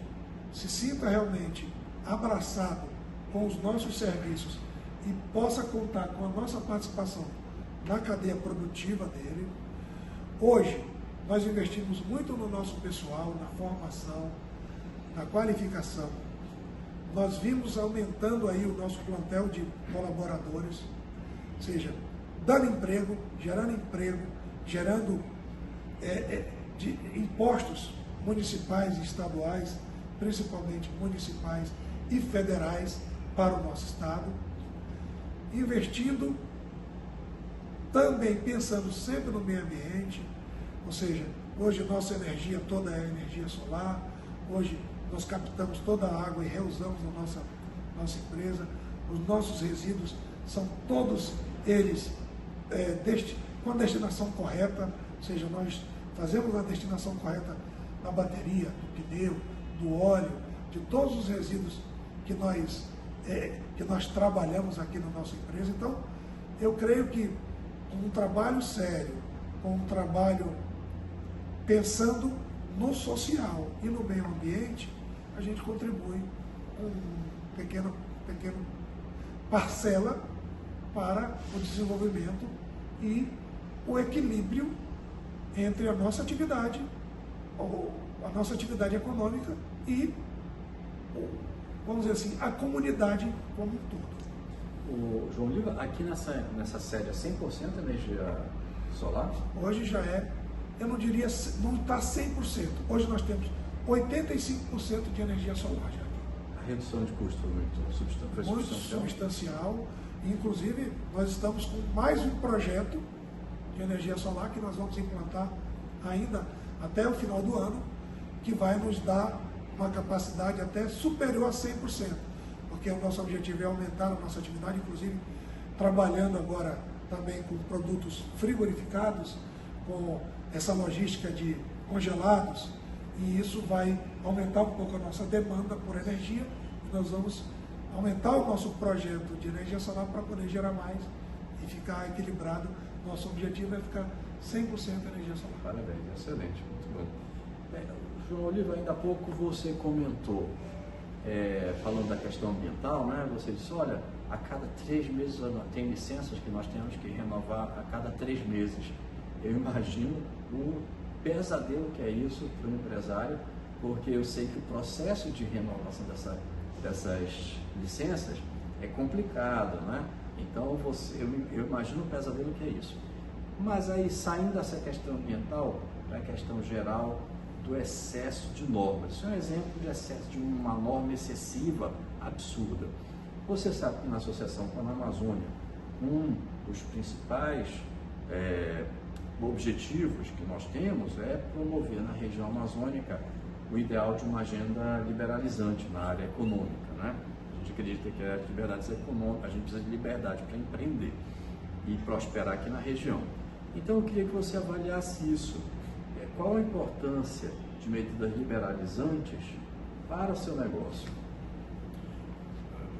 se sinta realmente abraçado com os nossos serviços e possa contar com a nossa participação na cadeia produtiva dele. Hoje, nós investimos muito no nosso pessoal, na formação, na qualificação. Nós vimos aumentando aí o nosso plantel de colaboradores, ou seja, dando emprego, gerando de impostos municipais e estaduais, principalmente municipais e federais para o nosso estado, investindo também pensando sempre no meio ambiente, ou seja, hoje nossa energia toda é energia solar, hoje nós captamos toda a água e reusamos na nossa empresa, os nossos resíduos são todos eles com a destinação correta, ou seja, nós fazemos a destinação correta da bateria, do pneu, do óleo, de todos os resíduos que nós trabalhamos aqui na nossa empresa. Então, eu creio que com um trabalho sério, com um trabalho pensando no social e no meio ambiente, a gente contribui com pequena parcela para o desenvolvimento e o equilíbrio entre a nossa atividade econômica e, vamos dizer assim, a comunidade como um todo. O João Oliva, aqui nessa sede é 100% energia solar? Hoje já é, eu não diria, não está 100%. Hoje nós temos 85% de energia solar já. A redução de custo foi muito substancial. Inclusive, nós estamos com mais um projeto de energia solar que nós vamos implantar ainda até o final do ano, que vai nos dar uma capacidade até superior a 100%, porque o nosso objetivo é aumentar a nossa atividade, inclusive trabalhando agora também com produtos frigorificados, com essa logística de congelados, e isso vai aumentar um pouco a nossa demanda por energia, e nós vamos aumentar o nosso projeto de energia solar para poder gerar mais e ficar equilibrado. Nosso objetivo é ficar 100% energia solar. Parabéns, excelente, muito bom. João Oliva, ainda há pouco você comentou, falando da questão ambiental, né? Você disse, olha, a cada 3 meses tem licenças que nós temos que renovar a cada 3 meses. Eu imagino o pesadelo que é isso para o empresário, porque eu sei que o processo de renovação dessas licenças é complicado, né? Então eu imagino o pesadelo que é isso. Mas aí, saindo dessa questão ambiental para a questão geral do excesso de normas, isso é um exemplo de excesso de uma norma excessiva, absurda. Você sabe que na Associação Panamazônia, um dos principais objetivos que nós temos é promover na região amazônica o ideal de uma agenda liberalizante na área econômica, né? A gente acredita que a liberdade econômica, a gente precisa de liberdade para empreender e prosperar aqui na região. Então eu queria que você avaliasse isso. Qual a importância de medidas liberalizantes para o seu negócio?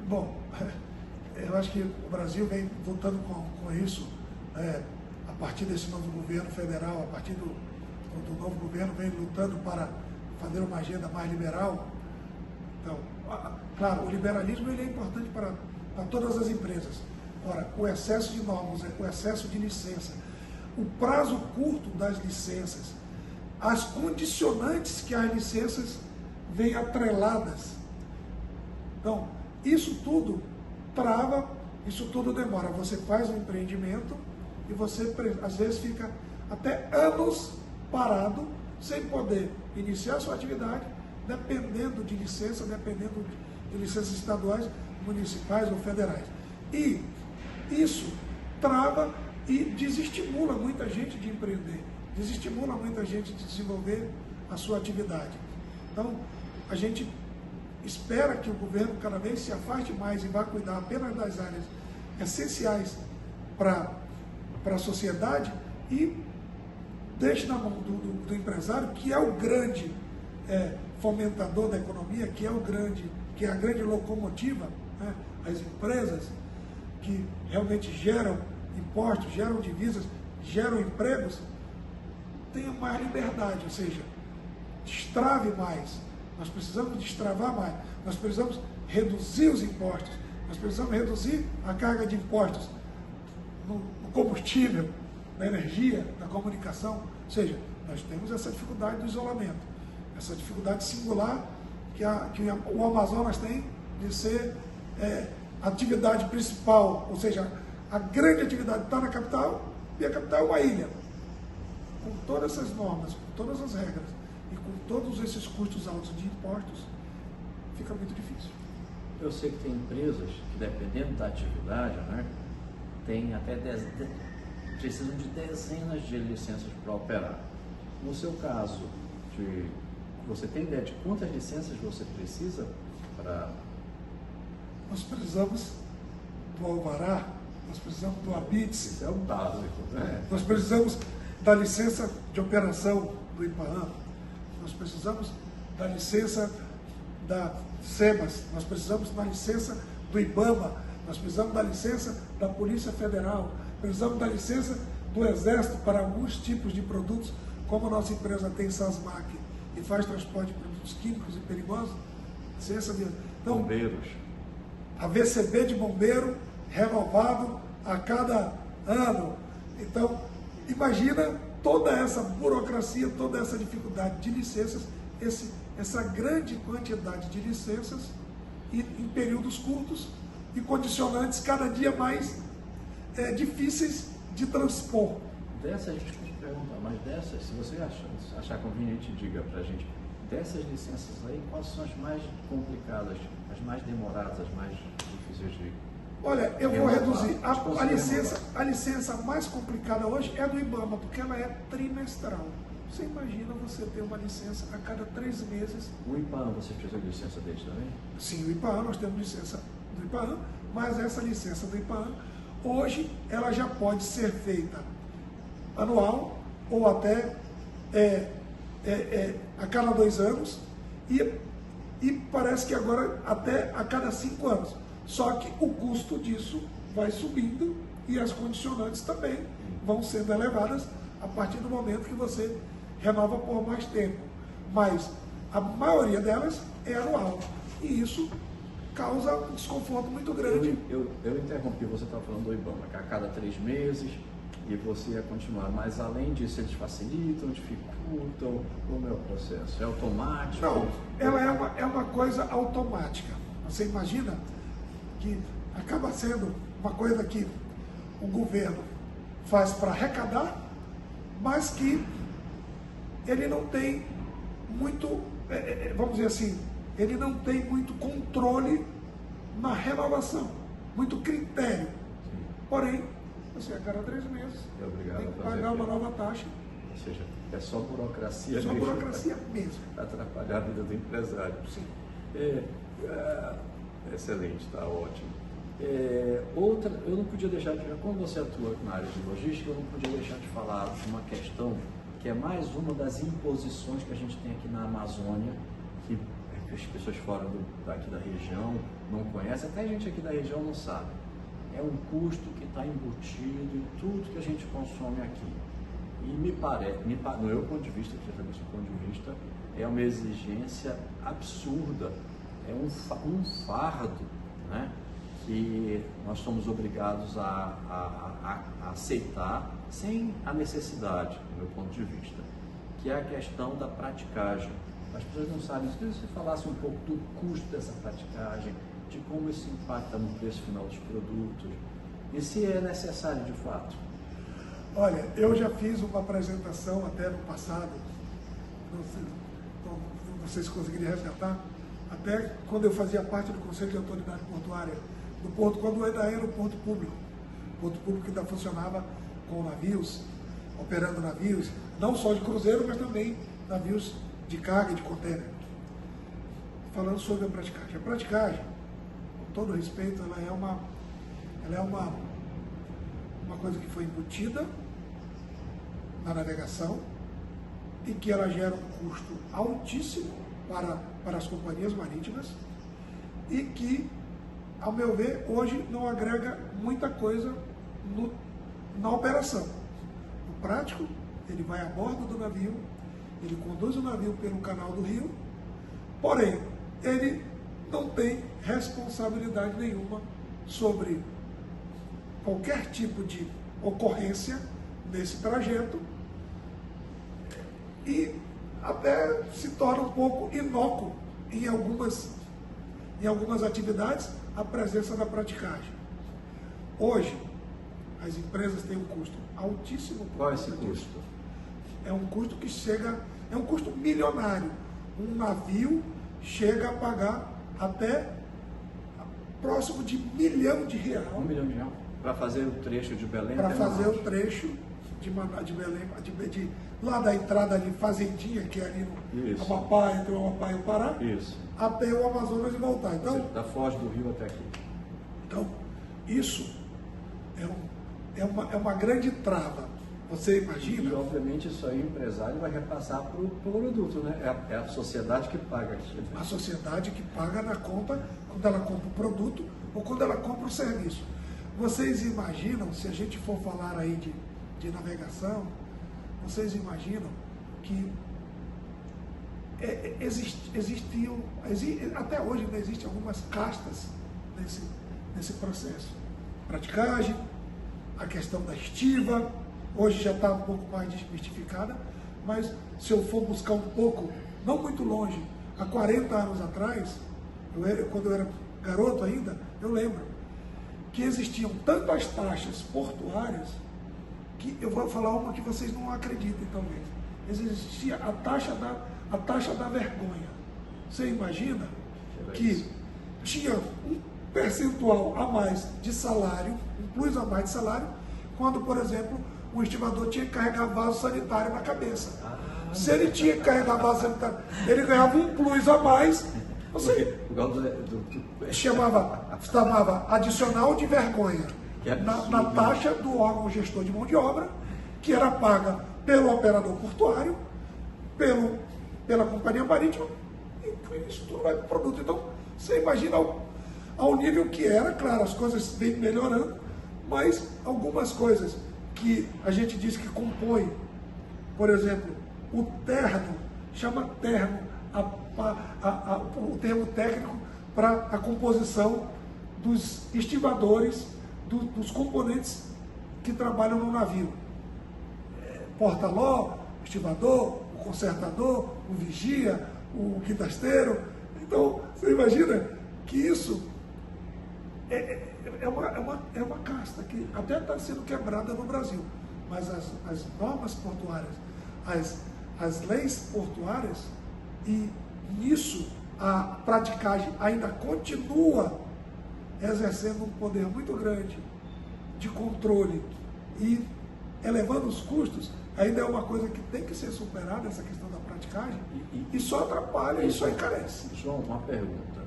Bom, eu acho que o Brasil vem lutando com isso a partir desse novo governo federal, a partir do novo governo vem lutando para fazer uma agenda mais liberal. Então, claro, o liberalismo ele é importante para todas as empresas. Ora, o excesso de normas, o excesso de licença, o prazo curto das licenças, as condicionantes que as licenças vêm atreladas. Então, isso tudo trava, isso tudo demora. Você faz um empreendimento e você, às vezes, fica até anos parado, sem poder iniciar a sua atividade, dependendo de licença, dependendo de licenças estaduais, municipais ou federais. E isso trava e desestimula muita gente de empreender, desestimula muita gente de desenvolver a sua atividade. Então, a gente espera que o governo cada vez se afaste mais e vá cuidar apenas das áreas essenciais para a sociedade e deixe na mão do empresário, que é o grande fomentador da economia, que é a grande locomotiva, né? As empresas que realmente geram impostos, geram divisas, geram empregos, tenham mais liberdade, ou seja, destrave mais. Nós precisamos destravar mais, nós precisamos reduzir os impostos, nós precisamos reduzir a carga de impostos no combustível, na energia, na comunicação. Ou seja, nós temos essa dificuldade do isolamento, essa dificuldade singular que o Amazonas tem de ser a atividade principal, ou seja, a grande atividade está na capital e a capital é uma ilha. Com todas essas normas, com todas as regras e com todos esses custos altos de impostos, fica muito difícil. Eu sei que tem empresas que, dependendo da atividade, né, tem até precisam de dezenas de licenças para operar. No seu caso, você tem ideia de quantas licenças você precisa para... Nós precisamos do alvará, nós precisamos do ABITS. Isso é o básico, né? Nós precisamos da licença de operação do IPAAM, nós precisamos da licença da SEMAS, nós precisamos da licença do IBAMA, nós precisamos da licença da Polícia Federal, precisamos da licença do Exército para alguns tipos de produtos, como a nossa empresa tem SASMAC e faz transporte de produtos químicos e perigosos, licença de... Então, Bombeiros. A VCB de bombeiro renovado a cada ano. Então, imagina toda essa burocracia, toda essa dificuldade de licenças, essa grande quantidade de licenças em períodos curtos e condicionantes cada dia mais difíceis de transpor. Dessas, a gente tem que perguntar, mas dessas, se você achar conveniente, diga para a gente, dessas licenças aí, quais são as mais complicadas, as mais demoradas, as mais difíceis de... Olha, eu vou reduzir. A licença mais complicada hoje é a do IBAMA, porque ela é trimestral. Você imagina você ter uma licença a cada 3 meses. O IPAAN, você precisa de licença deles também? Sim, o IPAAN, nós temos licença do IPAAN, mas essa licença do IPAAN, hoje, ela já pode ser feita anual ou até a cada 2 anos e parece que agora até a cada 5 anos. Só que o custo disso vai subindo e as condicionantes também vão sendo elevadas a partir do momento que você renova por mais tempo. Mas a maioria delas é anual e isso causa um desconforto muito grande. Eu interrompi, você estava falando do IBAMA, que a cada 3 meses e você ia continuar, mas além disso eles facilitam, dificultam, como é o processo? É automático? Não, ela é uma coisa automática. Você imagina que acaba sendo uma coisa que o governo faz para arrecadar, mas que ele não tem muito, vamos dizer assim, ele não tem muito controle na renovação, muito critério. Sim. Porém, você a cada 3 meses tem que pagar uma nova taxa. Ou seja, é só burocracia mesmo. É só burocracia mesmo. Atrapalhar a vida do empresário. Sim. Excelente, está ótimo. Eu não podia deixar de, como você atua na área de logística, eu não podia deixar de falar de uma questão que é mais uma das imposições que a gente tem aqui na Amazônia, que as pessoas fora daqui da região não conhecem, até a gente aqui da região não sabe. É um custo que está embutido em tudo que a gente consome aqui. E me parece, no meu ponto de vista, é uma exigência absurda, é um fardo, né, que nós somos obrigados a aceitar sem a necessidade, do meu ponto de vista, que é a questão da praticagem. As pessoas não sabem, se você falasse um pouco do custo dessa praticagem, de como isso impacta no preço final dos produtos, e se é necessário de fato. Olha, eu já fiz uma apresentação até no passado, não sei se conseguiria resgatar, até quando eu fazia parte do Conselho de Autoridade Portuária do Porto, quando ainda era o Porto Público que ainda funcionava com navios, operando navios, não só de cruzeiro, mas também navios de carga e de contêiner. Falando sobre a praticagem. A praticagem, com todo respeito, ela é uma coisa que foi embutida na navegação e que ela gera um custo altíssimo para as companhias marítimas e que, ao meu ver, hoje não agrega muita coisa na operação. O prático, ele vai a bordo do navio, ele conduz o navio pelo canal do rio, porém, ele não tem responsabilidade nenhuma sobre qualquer tipo de ocorrência nesse trajeto e até se torna um pouco inócuo em algumas atividades a presença da praticagem. Hoje, as empresas têm um custo altíssimo. Qual é esse custo? É um custo que é um custo milionário. Um navio chega a pagar até próximo de R$ 1 milhão. R$1 milhão para fazer o trecho de Belém? Para fazer o trecho de Belém, lá da entrada ali, Fazendinha, que é ali no Amapá, entre o Amapá e o Pará, até o Amazonas e voltar. Então, da foz do rio até aqui. Então, isso é uma grande trava. Você imagina? E, obviamente, isso aí o empresário vai repassar para o produto, né? É a sociedade que paga aquilo. A sociedade que paga na conta quando ela compra o produto ou quando ela compra o serviço. Vocês imaginam, se a gente for falar aí de navegação, vocês imaginam que até hoje ainda existem algumas castas nesse processo. Praticagem, a questão da estiva, hoje já está um pouco mais desmistificada, mas se eu for buscar um pouco, não muito longe, há 40 anos atrás, quando eu era garoto ainda, eu lembro que existiam tantas taxas portuárias, que eu vou falar uma que vocês não acreditem talvez. Existia a taxa da vergonha. Você imagina que tinha um percentual a mais de salário, um plus a mais de salário, quando, por exemplo, o estivador tinha que carregar vaso sanitário na cabeça. Se ele tinha que carregar vaso sanitário, ele ganhava um plus a mais, chamava adicional de vergonha na taxa do órgão gestor de mão de obra, que era paga pelo operador portuário, pela companhia marítima, e isso tudo vai para o produto. Então, você imagina ao nível que era, claro, as coisas vêm melhorando, mas algumas coisas que a gente diz que compõe, por exemplo, o terno, chama terno, o termo técnico para a composição dos estivadores, dos componentes que trabalham no navio. Porta-ló, o estivador, o consertador, o vigia, o guindasteiro. Então, você imagina que isso é uma casta que até está sendo quebrada no Brasil, mas as normas portuárias, as leis portuárias, e nisso a praticagem ainda continua exercendo um poder muito grande de controle e elevando os custos, ainda é uma coisa que tem que ser superada, essa questão da praticagem, e só atrapalha e só encarece. João, uma pergunta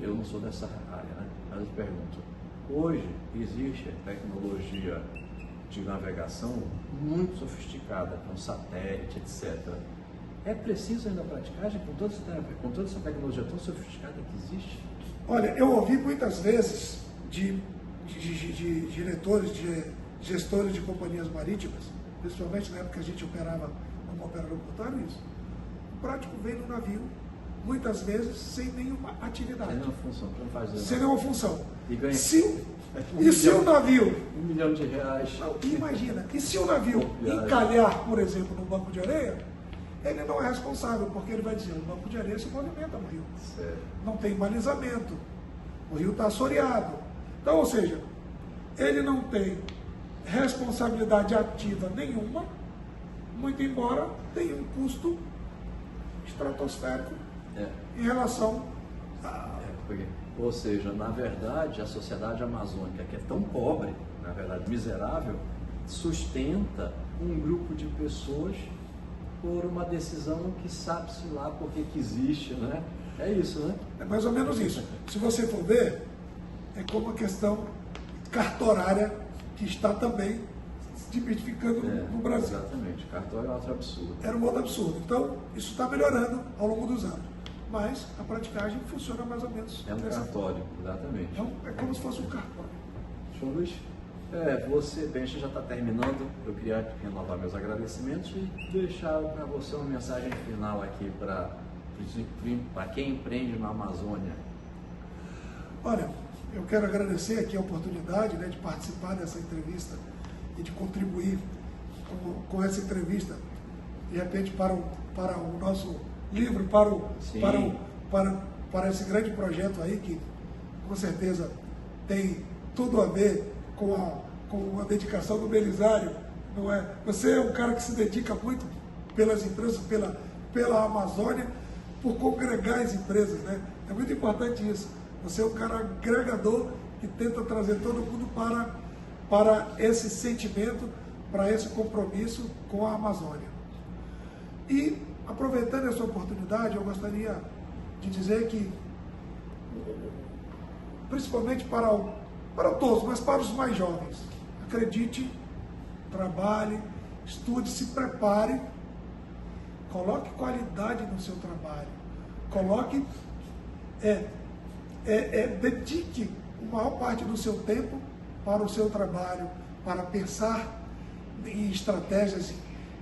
eu não sou dessa área, né? Mas eu pergunto, hoje existe tecnologia de navegação muito sofisticada, com satélite, etc. É preciso ainda a praticagem com toda essa tecnologia tão sofisticada que existe? Olha, eu ouvi muitas vezes de diretores, de gestores de companhias marítimas, principalmente na época que a gente operava como operador portuário, isso. O prático vem no navio, muitas vezes sem nenhuma atividade. Sem nenhuma função, para fazer. Sem nenhuma função. E ganha se o navio... R$1 milhão. Não, imagina, e se o navio encalhar, por exemplo, no banco de areia, ele não é responsável, porque ele vai dizer, o banco de areia se movimenta no rio. Certo. Não tem balizamento, o rio está assoreado. Então, ou seja, ele não tem responsabilidade ativa nenhuma, muito embora tenha um custo estratosférico em relação a... Ou seja, na verdade, a sociedade amazônica, que é tão pobre, na verdade miserável, sustenta um grupo de pessoas por uma decisão que sabe-se lá por que existe, né? É isso, né? É mais ou menos isso. Se você for ver, é como a questão cartorária que está também se tipificando no Brasil. Exatamente, cartório é outro absurdo. Era um outro absurdo. Então, isso está melhorando ao longo dos anos. Mas a praticagem funciona mais ou menos. É um cartório, exatamente. Então, é como se fosse um cartório. João Luiz, você, bem, a gente já está terminando. Eu queria renovar meus agradecimentos e deixar para você uma mensagem final aqui para quem empreende na Amazônia. Olha, eu quero agradecer aqui a oportunidade, né, de participar dessa entrevista e de contribuir com essa entrevista, de repente, para o nosso livro, para esse grande projeto aí, que com certeza tem tudo a ver com a dedicação do Belisário, não é? Você é um cara que se dedica muito pelas empresas, pela Amazônia, por congregar as empresas, né? É muito importante isso. Você é um cara agregador que tenta trazer todo mundo para esse sentimento, para esse compromisso com a Amazônia. E, aproveitando essa oportunidade, eu gostaria de dizer que, principalmente para todos, mas para os mais jovens, acredite, trabalhe, estude, se prepare, coloque qualidade no seu trabalho, dedique a maior parte do seu tempo para o seu trabalho, para pensar em estratégias,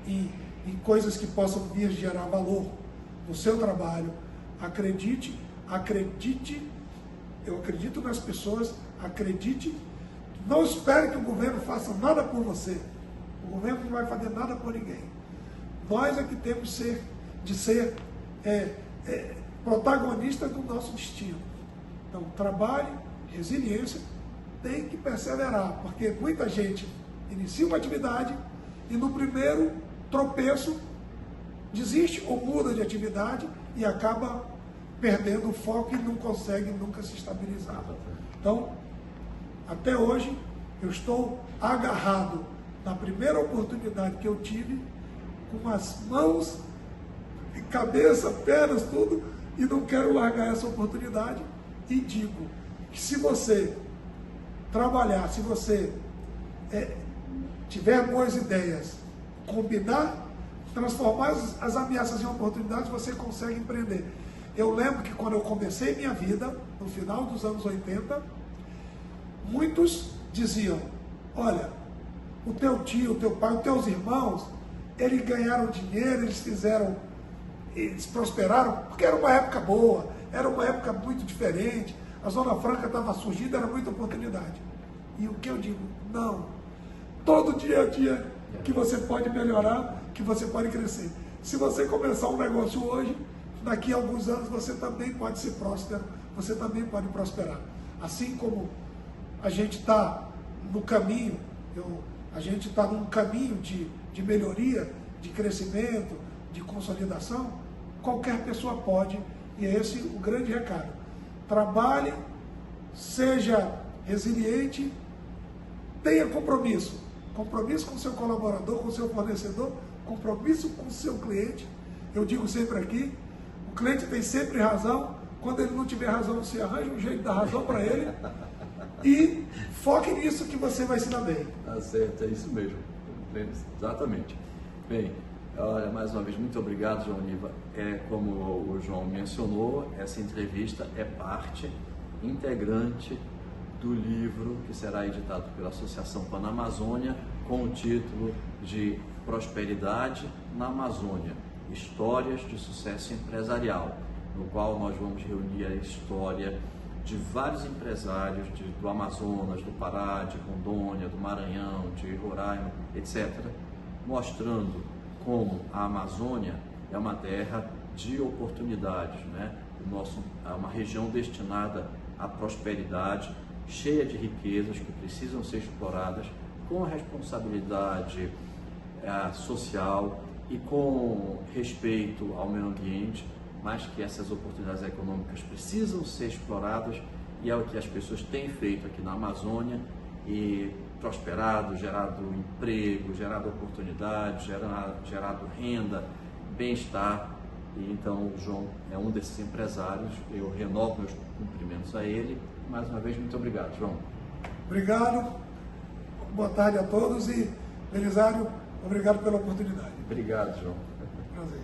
em em coisas que possam vir gerar valor no seu trabalho. Acredite, eu acredito nas pessoas, acredite, não espere que o governo faça nada por você. O governo não vai fazer nada por ninguém. Nós é que temos de ser protagonistas do nosso destino. Então, trabalhe, resiliência, tem que perseverar, porque muita gente inicia uma atividade e no primeiro tropeço desiste ou muda de atividade e acaba perdendo o foco e não consegue nunca se estabilizar. Então, até hoje, eu estou agarrado na primeira oportunidade que eu tive, com as mãos, cabeça, pernas, tudo, e não quero largar essa oportunidade. E digo que se você trabalhar, se você tiver boas ideias, combinar, transformar as ameaças em oportunidades, você consegue empreender. Eu lembro que quando eu comecei minha vida, no final dos anos 80, muitos diziam, olha, o teu tio, o teu pai, os teus irmãos, eles ganharam dinheiro, eles prosperaram, porque era uma época boa, era uma época muito diferente, a Zona Franca estava surgindo, era muita oportunidade. E o que eu digo? Não. Todo dia a dia que você pode melhorar, que você pode crescer. Se você começar um negócio hoje, daqui a alguns anos você também pode ser próspero, você também pode prosperar. Assim como a gente está no caminho, a gente está num caminho de melhoria, de crescimento, de consolidação, qualquer pessoa pode, e é esse o grande recado. Trabalhe, seja resiliente, tenha compromisso. Compromisso com o seu colaborador, com o seu fornecedor, compromisso com o seu cliente. Eu digo sempre aqui, o cliente tem sempre razão. Quando ele não tiver razão, você arranja um jeito de dar razão para ele. E foque nisso que você vai se dar bem. Tá certo, é isso mesmo. Exatamente. Bem, olha, mais uma vez, muito obrigado, João Niva. Como o João mencionou, essa entrevista é parte integrante do livro que será editado pela Associação Panamazônia com o título de Prosperidade na Amazônia, Histórias de Sucesso Empresarial, no qual nós vamos reunir a história de vários empresários do Amazonas, do Pará, de Rondônia, do Maranhão, de Roraima, etc., mostrando como a Amazônia é uma terra de oportunidades, né? É uma região destinada à prosperidade, cheia de riquezas que precisam ser exploradas com responsabilidade social e com respeito ao meio ambiente, mas que essas oportunidades econômicas precisam ser exploradas, e é o que as pessoas têm feito aqui na Amazônia e prosperado, gerado emprego, gerado oportunidade, gerado renda, bem-estar. E então o João é um desses empresários. Eu renovo meus cumprimentos a ele. Mais uma vez, muito obrigado, João. Obrigado, boa tarde a todos e, Belisário, obrigado pela oportunidade. Obrigado, João. Prazer.